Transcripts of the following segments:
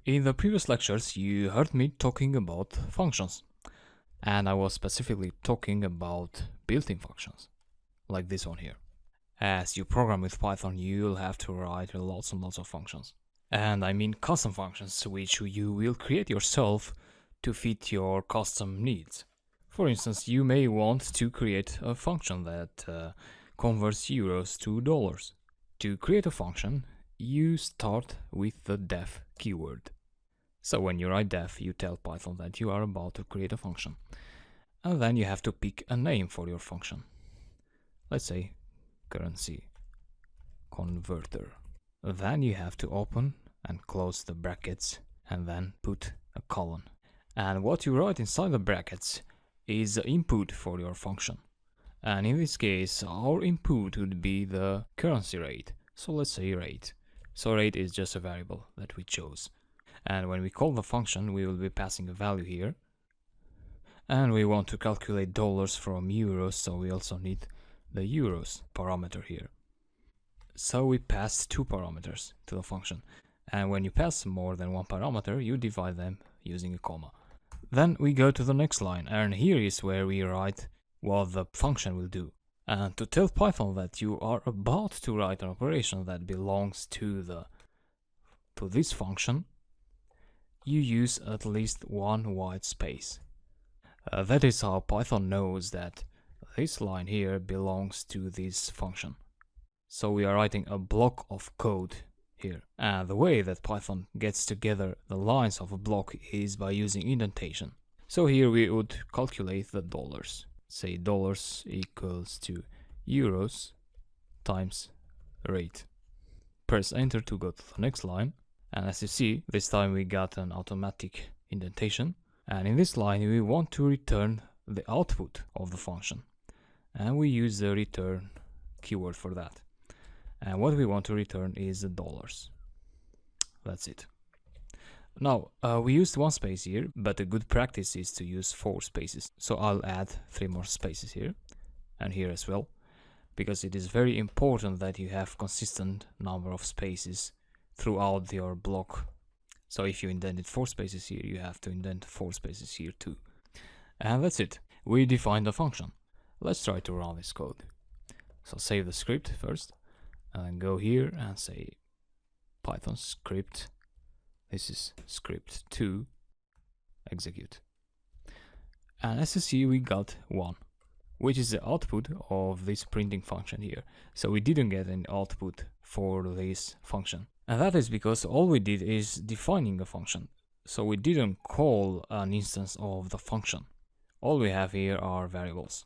In the previous lectures, you heard me talking about functions, and I was specifically talking about built-in functions, like this one here. As you program with Python, you'll have to write lots and lots of functions. And I mean custom functions, which you will create yourself to fit your custom needs. For instance, you may want to create a function that converts euros to dollars. To create a function, you start with the def keyword. So when you write def, you tell Python that you are about to create a function. And then you have to pick a name for your function. Let's say currency converter. Then you have to open and close the brackets and then put a colon. And what you write inside the brackets is the input for your function. And in this case, our input would be the currency rate. So let's say rate. So rate is just a variable that we chose. And when we call the function, we will be passing a value here. And we want to calculate dollars from euros, so we also need the euros parameter here. So we pass two parameters to the function. And when you pass more than one parameter, you divide them using a comma. Then we go to the next line, and here is where we write what the function will do. And to tell Python that you are about to write an operation that belongs to this function, you use at least one white space. That is how Python knows that this line here belongs to this function. So we are writing a block of code here. And the way that Python gets together the lines of a block is by using indentation. So here we would calculate the dollars. Say dollars equals to euros times rate. Press enter to go to the next line. And as you see, this time we got an automatic indentation. And in this line, we want to return the output of the function. And we use the return keyword for that. And what we want to return is the dollars. That's it. Now, we used one space here, but a good practice is to use 4 spaces. So I'll add 3 more spaces here and here as well, because it is very important that you have consistent number of spaces throughout your block. So if you indented 4 spaces here, you have to indent 4 spaces here too. And that's it. We defined the function. Let's try to run this code. So save the script first, and then go here and say Python script. This is script 2, execute. And as you see, we got 1, which is the output of this printing function here. So we didn't get an output for this function. And that is because all we did is defining a function. So we didn't call an instance of the function. All we have here are variables.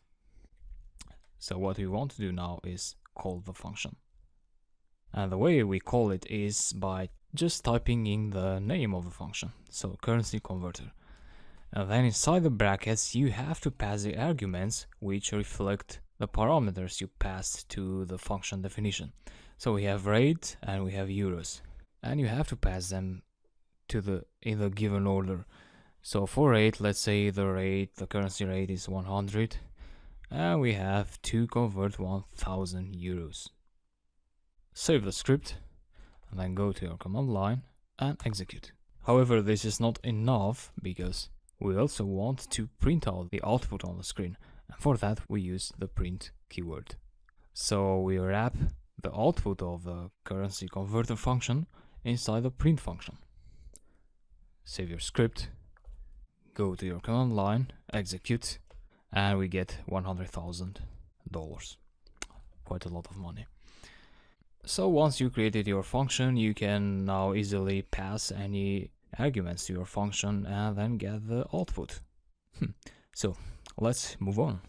So what we want to do now is call the function. And the way we call it is by just typing in the name of the function. So currency converter. And then inside the brackets, you have to pass the arguments which reflect the parameters you passed to the function definition. So we have rate and we have euros, and you have to pass them to in the given order. So for rate, let's say the currency rate is 100, and we have to convert 1000 euros. Save the script, and then go to your command line and execute. However, this is not enough because we also want to print out the output on the screen, and for that we use the print keyword. So we wrap the output of the currency converter function inside the print function. Save your script, go to your command line, execute, and we get $100,000. Quite a lot of money. So once you created your function, you can now easily pass any arguments to your function and then get the output. So let's move on.